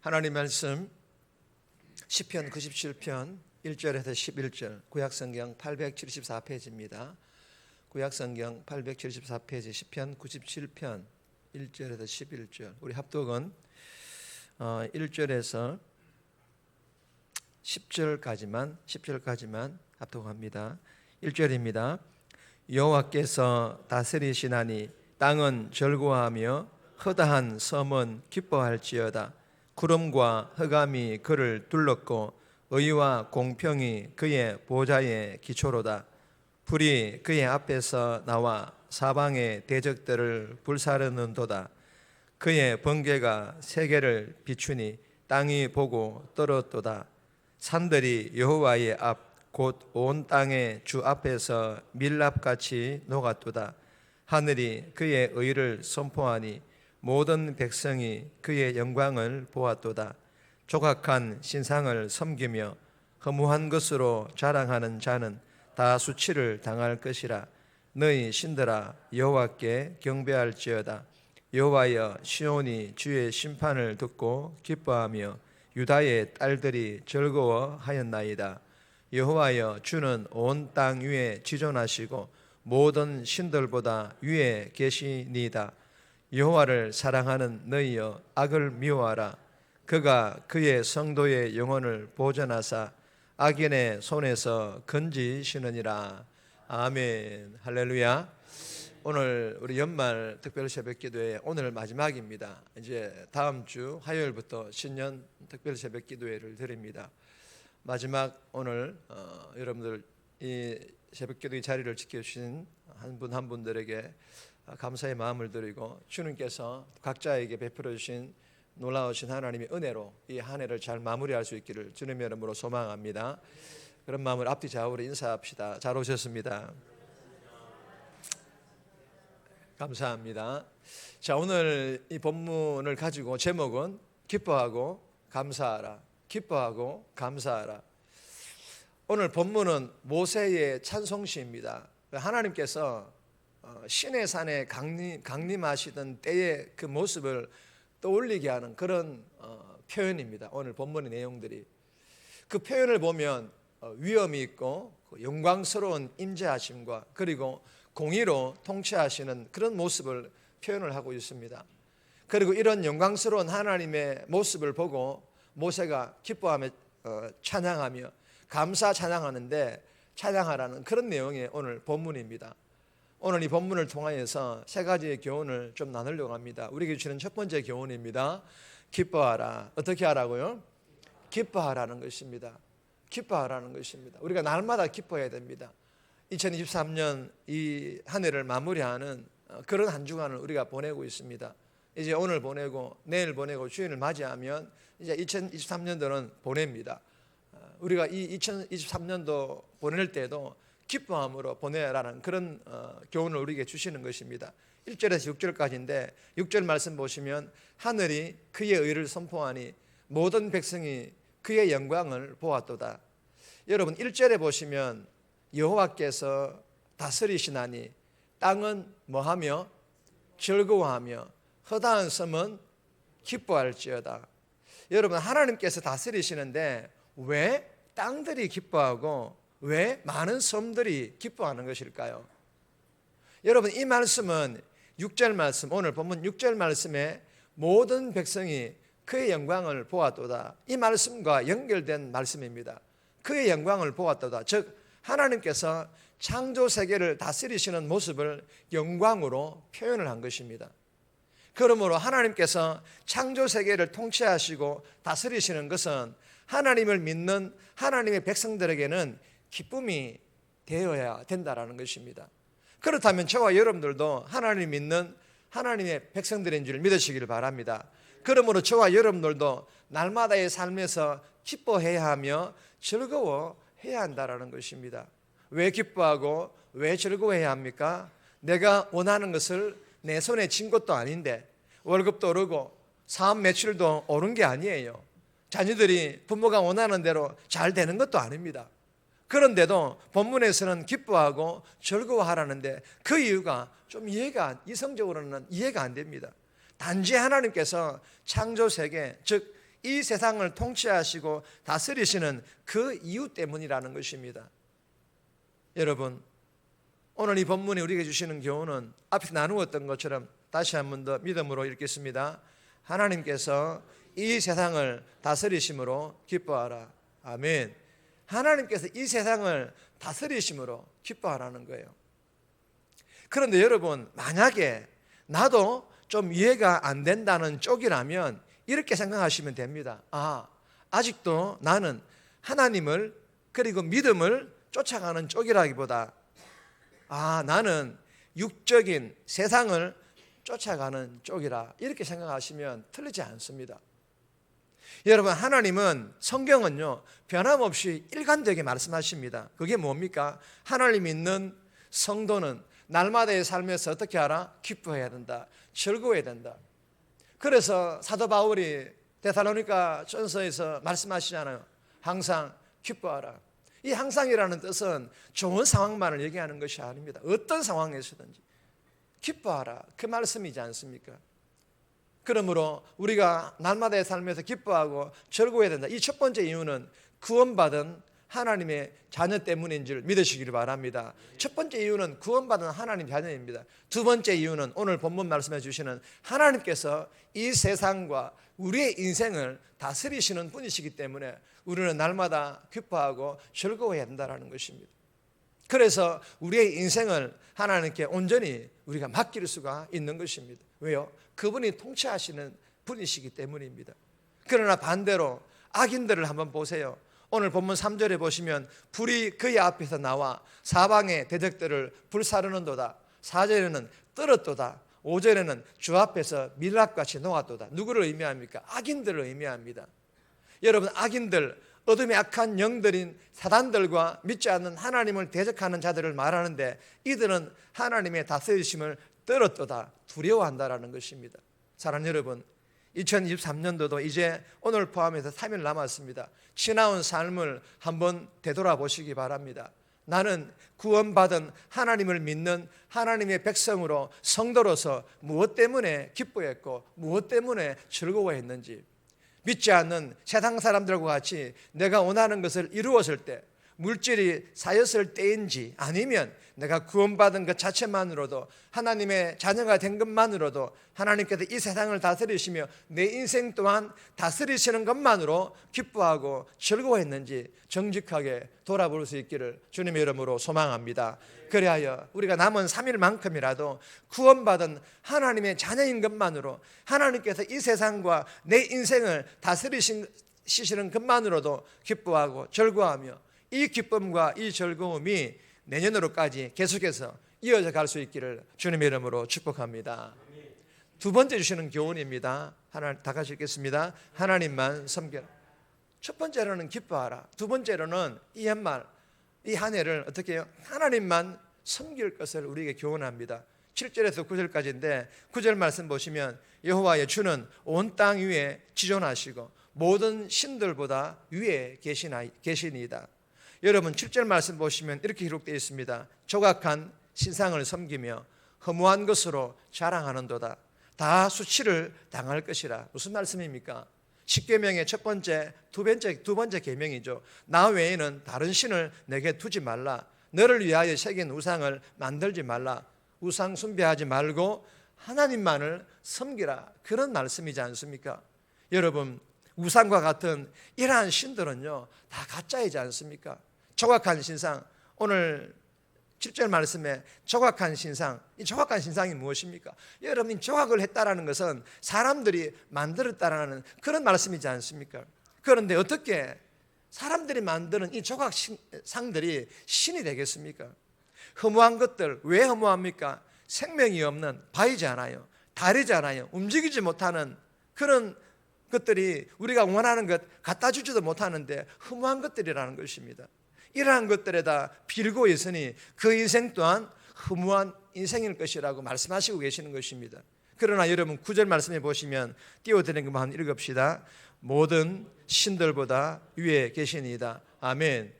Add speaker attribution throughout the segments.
Speaker 1: 하나님 말씀 시편 97편 1절에서 11절 구약성경 874페이지입니다. 구약성경 874페이지 시편 97편 1절에서 11절 우리 합독은 1절에서 10절까지만 합독합니다. 1절입니다. 여호와께서 다스리시나니 땅은 즐거워하며 허다한 섬은 기뻐할지어다. 구름과 흑암이 그를 둘렀고 의와 공평이 그의 보좌의 기초로다. 불이 그의 앞에서 나와 사방의 대적들을 불사르는도다. 그의 번개가 세계를 비추니 땅이 보고 떨었도다. 산들이 여호와의 앞 곧 온 땅의 주 앞에서 밀랍같이 녹았도다. 하늘이 그의 의를 선포하니 모든 백성이 그의 영광을 보았도다. 조각한 신상을 섬기며 허무한 것으로 자랑하는 자는 다 수치를 당할 것이라. 너희 신들아 여호와께 경배할지어다. 여호와여 시온이 주의 심판을 듣고 기뻐하며 유다의 딸들이 즐거워하였나이다. 여호와여 주는 온 땅 위에 지존하시고 모든 신들보다 위에 계시니이다. 여호와를 사랑하는 너희여 악을 미워하라. 그가 그의 성도의 영혼을 보존하사 악인의 손에서 건지시느니라. 아멘. 할렐루야. 오늘 우리 연말 특별 새벽 기도회 오늘 마지막입니다. 이제 다음 주 화요일부터 신년 특별 새벽 기도회를 드립니다. 마지막 오늘 여러분들 이 새벽 기도의 자리를 지켜주신 한 분 한 분들에게 감사의 마음을 드리고 주님께서 각자에게 베풀어 주신 놀라우신 하나님의 은혜로 이 한 해를 잘 마무리할 수 있기를 주님의 이름으로 소망합니다. 그런 마음을 앞뒤 좌우로 인사합시다. 잘 오셨습니다. 감사합니다. 자, 오늘 이 본문을 가지고 제목은 기뻐하고 감사하라. 기뻐하고 감사하라. 오늘 본문은 모세의 찬송시입니다. 하나님께서 시내 산에 강림하시던 때의 그 모습을 떠올리게 하는 그런 표현입니다. 오늘 본문의 내용들이 그 표현을 보면 위엄이 있고 영광스러운 임재하심과 그리고 공의로 통치하시는 그런 모습을 표현을 하고 있습니다. 그리고 이런 영광스러운 하나님의 모습을 보고 모세가 기뻐하며 찬양하며 감사 찬양하는데 찬양하라는 그런 내용의 오늘 본문입니다. 오늘 이 본문을 통하여서 세 가지의 교훈을 좀 나누려고 합니다. 우리에게 주시는 첫 번째 교훈입니다. 기뻐하라. 어떻게 하라고요? 기뻐하라는 것입니다. 기뻐하라는 것입니다. 우리가 날마다 기뻐해야 됩니다. 2023년 이 한 해를 마무리하는 그런 한 주간을 우리가 보내고 있습니다. 이제 오늘 보내고 내일 보내고 주일을 맞이하면 이제 2023년도는 보냅니다. 우리가 이 2023년도 보낼 때도 기뻐함으로 보내라는 그런 교훈을 우리에게 주시는 것입니다. 1절에서 6절까지인데 6절 말씀 보시면 하늘이 그의 의를 선포하니 모든 백성이 그의 영광을 보았도다. 여러분 1절에 보시면 여호와께서 다스리시나니 땅은 뭐하며 즐거워하며 허다한 섬은 기뻐할지어다. 여러분 하나님께서 다스리시는데 왜 땅들이 기뻐하고 왜 많은 섬들이 기뻐하는 것일까요? 여러분 이 말씀은 6절 말씀 오늘 본문 6절 말씀에 모든 백성이 그의 영광을 보았도다. 이 말씀과 연결된 말씀입니다. 그의 영광을 보았도다. 즉 하나님께서 창조 세계를 다스리시는 모습을 영광으로 표현을 한 것입니다. 그러므로 하나님께서 창조 세계를 통치하시고 다스리시는 것은 하나님을 믿는 하나님의 백성들에게는 기쁨이 되어야 된다라는 것입니다. 그렇다면 저와 여러분들도 하나님을 믿는 하나님의 백성들인 줄 믿으시기를 바랍니다. 그러므로 저와 여러분들도 날마다의 삶에서 기뻐해야 하며 즐거워해야 한다라는 것입니다. 왜 기뻐하고 왜 즐거워해야 합니까? 내가 원하는 것을 내 손에 쥔 것도 아닌데 월급도 오르고 사업 매출도 오른 게 아니에요. 자녀들이 부모가 원하는 대로 잘 되는 것도 아닙니다. 그런데도 본문에서는 기뻐하고 즐거워하라는데 그 이유가 좀 이성적으로는 이해가 안 됩니다. 단지 하나님께서 창조 세계, 즉 이 세상을 통치하시고 다스리시는 그 이유 때문이라는 것입니다. 여러분, 오늘 이 본문이 우리에게 주시는 교훈은 앞에서 나누었던 것처럼 다시 한 번 더 믿음으로 읽겠습니다. 하나님께서 이 세상을 다스리심으로 기뻐하라. 아멘. 하나님께서 이 세상을 다스리심으로 기뻐하라는 거예요. 그런데 여러분, 만약에 나도 좀 이해가 안 된다는 쪽이라면 이렇게 생각하시면 됩니다. 아직도 나는 하나님을 그리고 믿음을 쫓아가는 쪽이라기보다 나는 육적인 세상을 쫓아가는 쪽이라 이렇게 생각하시면 틀리지 않습니다. 여러분, 하나님은 성경은요 변함없이 일관되게 말씀하십니다. 그게 뭡니까? 하나님 믿는 성도는 날마다의 삶에서 어떻게 하라? 기뻐해야 된다, 즐거워야 된다. 그래서 사도 바울이 데살로니가 전서에서 말씀하시잖아요. 항상 기뻐하라. 이 항상이라는 뜻은 좋은 상황만을 얘기하는 것이 아닙니다. 어떤 상황에서든지 기뻐하라, 그 말씀이지 않습니까? 그러므로 우리가 날마다의 삶에서 기뻐하고 즐거워야 된다. 이 첫 번째 이유는 구원받은 하나님의 자녀 때문인 줄 믿으시기를 바랍니다. 첫 번째 이유는 구원받은 하나님 자녀입니다. 두 번째 이유는 오늘 본문 말씀해 주시는 하나님께서 이 세상과 우리의 인생을 다스리시는 분이시기 때문에 우리는 날마다 기뻐하고 즐거워해야 된다는 것입니다. 그래서 우리의 인생을 하나님께 온전히 우리가 맡길 수가 있는 것입니다. 왜요? 그분이 통치하시는 분이시기 때문입니다. 그러나 반대로 악인들을 한번 보세요. 오늘 본문 3절에 보시면 불이 그의 앞에서 나와 사방의 대적들을 불사르는도다. 4절에는 떨었도다. 5절에는 주 앞에서 밀랍같이 놓았도다. 누구를 의미합니까? 악인들을 의미합니다. 여러분, 악인들, 어둠의 악한 영들인 사단들과 믿지 않는 하나님을 대적하는 자들을 말하는데 이들은 하나님의 다스리심을 떨었도다, 두려워한다라는 것입니다. 사랑하는 여러분, 2023년도도 이제 오늘 포함해서 3일 남았습니다. 지나온 삶을 한번 되돌아보시기 바랍니다. 나는 구원받은 하나님을 믿는 하나님의 백성으로 성도로서 무엇 때문에 기뻐했고 무엇 때문에 즐거워했는지, 믿지 않는 세상 사람들과 같이 내가 원하는 것을 이루었을 때, 물질이 쌓였을 때인지, 아니면 내가 구원받은 것 자체만으로도, 하나님의 자녀가 된 것만으로도 하나님께서 이 세상을 다스리시며 내 인생 또한 다스리시는 것만으로 기뻐하고 즐거워했는지 정직하게 돌아볼 수 있기를 주님의 이름으로 소망합니다. 그리하여 우리가 남은 3일만큼이라도 구원받은 하나님의 자녀인 것만으로, 하나님께서 이 세상과 내 인생을 다스리시는 것만으로도 기뻐하고 즐거워하며, 이 기쁨과 이 즐거움이 내년으로까지 계속해서 이어져 갈 수 있기를 주님의 이름으로 축복합니다. 두 번째 주시는 교훈입니다. 다 같이 읽겠습니다. 하나님만 섬겨라. 첫 번째로는 기뻐하라. 두 번째로는 이 연말, 이 한 해를 어떻게 해요? 하나님만 섬길 것을 우리에게 교훈합니다. 7절에서 9절까지인데 9절 말씀 보시면 여호와의 주는 온 땅 위에 지존하시고 모든 신들보다 위에 계시니이다. 여러분 7절 말씀 보시면 이렇게 기록되어 있습니다. 조각한 신상을 섬기며 허무한 것으로 자랑하는도다. 다 수치를 당할 것이라. 무슨 말씀입니까? 십계명의 첫 번째, 두 번째 계명이죠. 나 외에는 다른 신을 내게 두지 말라. 너를 위하여 새긴 우상을 만들지 말라. 우상 숭배하지 말고 하나님만을 섬기라. 그런 말씀이지 않습니까? 여러분, 우상과 같은 이러한 신들은요 다 가짜이지 않습니까? 조각한 신상, 오늘 7절 말씀에 조각한 신상, 이 조각한 신상이 무엇입니까? 여러분, 조각을 했다라는 것은 사람들이 만들었다라는 그런 말씀이지 않습니까? 그런데 어떻게 사람들이 만드는 이 조각상들이 신이 되겠습니까? 허무한 것들, 왜 허무합니까? 생명이 없는, 바이지 않아요, 다리지 않아요, 움직이지 못하는 그런 것들이 우리가 원하는 것 갖다 주지도 못하는데 허무한 것들이라는 것입니다. 이러한 것들에다 빌고 있으니 그 인생 또한 허무한 인생일 것이라고 말씀하시고 계시는 것입니다. 그러나 여러분 9절 말씀해 보시면 띄워드린 것만 한번 읽읍시다. 모든 신들보다 위에 계시니이다. 아멘.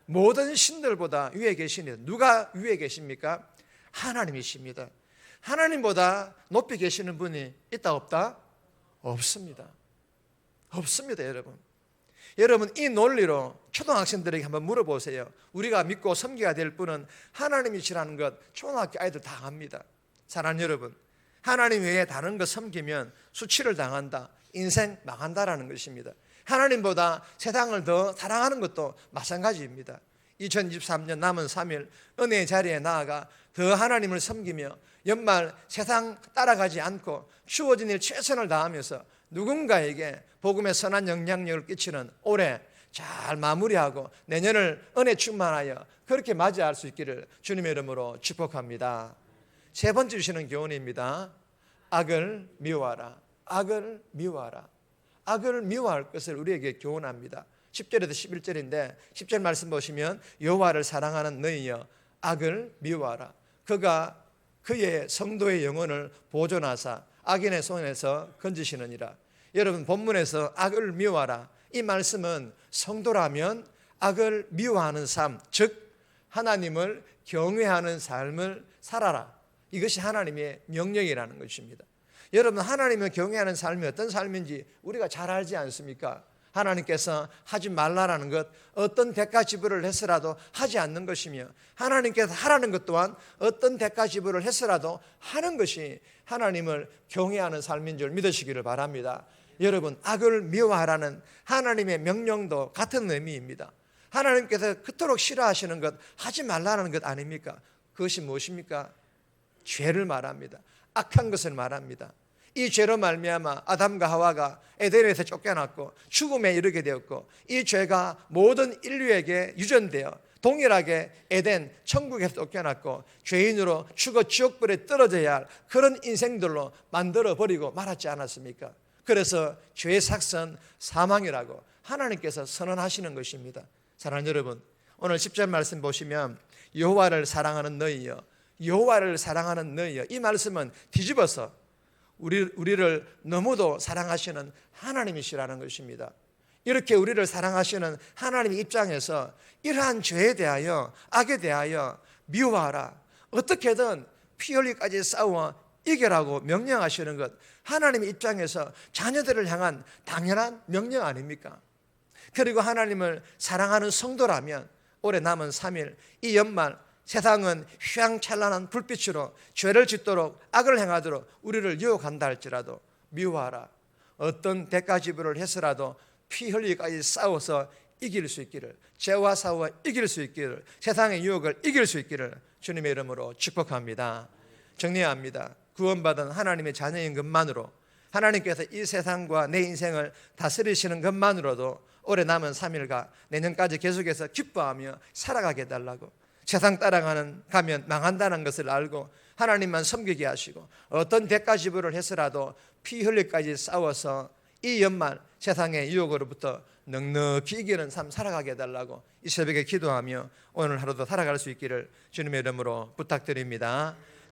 Speaker 1: 모든 신들보다 위에 계시니이다. 누가 위에 계십니까? 하나님이십니다. 하나님보다 높이 계시는 분이 있다 없다? 없습니다. 없습니다, 여러분. 여러분, 이 논리로 초등학생들에게 한번 물어보세요. 우리가 믿고 섬겨야 될 분은 하나님이시라는 것 초등학교 아이들 다 압니다. 사랑하는 여러분, 하나님 외에 다른 것 섬기면 수치를 당한다, 인생 망한다라는 것입니다. 하나님보다 세상을 더 사랑하는 것도 마찬가지입니다. 2023년 남은 3일 은혜의 자리에 나아가 더 하나님을 섬기며 연말 세상 따라가지 않고 주어진 일 최선을 다하면서 누군가에게 복음의 선한 영향력을 끼치는 올해 잘 마무리하고 내년을 은혜 충만하여 그렇게 맞이할 수 있기를 주님의 이름으로 축복합니다. 세 번째 주시는 교훈입니다. 악을 미워하라. 악을 미워하라. 악을 미워할 것을 우리에게 교훈합니다. 10절에서 11절인데 10절 말씀 보시면 여호와를 사랑하는 너희여 악을 미워하라. 그가 그의 성도의 영혼을 보존하사 악인의 손에서 건지시느니라. 여러분, 본문에서 악을 미워하라, 이 말씀은 성도라면 악을 미워하는 삶, 즉 하나님을 경외하는 삶을 살아라, 이것이 하나님의 명령이라는 것입니다. 여러분, 하나님을 경외하는 삶이 어떤 삶인지 우리가 잘 알지 않습니까? 하나님께서 하지 말라라는 것, 어떤 대가 지불을 했으라도 하지 않는 것이며, 하나님께서 하라는 것 또한 어떤 대가 지불을 했으라도 하는 것이 하나님을 경외하는 삶인 줄 믿으시기를 바랍니다. 여러분, 악을 미워하라는 하나님의 명령도 같은 의미입니다. 하나님께서 그토록 싫어하시는 것, 하지 말라는 것 아닙니까? 그것이 무엇입니까? 죄를 말합니다. 악한 것을 말합니다. 이 죄로 말미암아 아담과 하와가 에덴에서 쫓겨났고 죽음에 이르게 되었고, 이 죄가 모든 인류에게 유전되어 동일하게 에덴 천국에서 쫓겨났고 죄인으로 죽어 지옥불에 떨어져야 할 그런 인생들로 만들어버리고 말았지 않았습니까? 그래서 죄의 삭선 사망이라고 하나님께서 선언하시는 것입니다. 사랑하는 여러분, 오늘 10절 말씀 보시면 여호와를 사랑하는 너희여, 여호와를 사랑하는 너희여, 이 말씀은 뒤집어서 우리를 너무도 사랑하시는 하나님이시라는 것입니다. 이렇게 우리를 사랑하시는 하나님의 입장에서 이러한 죄에 대하여, 악에 대하여 미워하라, 어떻게든 피 흘리기까지 싸워 이겨라고 명령하시는 것, 하나님의 입장에서 자녀들을 향한 당연한 명령 아닙니까? 그리고 하나님을 사랑하는 성도라면 올해 남은 3일, 이 연말 세상은 휘황찬란한 불빛으로 죄를 짓도록 악을 행하도록 우리를 유혹한다 할지라도 미워하라. 어떤 대가 지불을 해서라도 피 흘리기까지 싸워서 이길 수 있기를, 죄와 싸워 이길 수 있기를, 세상의 유혹을 이길 수 있기를 주님의 이름으로 축복합니다. 정리합니다. 구원받은 하나님의 자녀인 것만으로, 하나님께서 이 세상과 내 인생을 다스리시는 것만으로도 올해 남은 3일과 내년까지 계속해서 기뻐하며 살아가게 해달라고, 세상 따라가면 망한다는 것을 알고 하나님만 섬기게 하시고 어떤 대가 지불을 해서라도 피 흘리기까지 싸워서 이 연말 세상의 유혹으로부터 넉넉히 이기는 삶 살아가게 해달라고 이 새벽에 기도하며 오늘 하루도 살아갈 수 있기를 주님의 이름으로 부탁드립니다.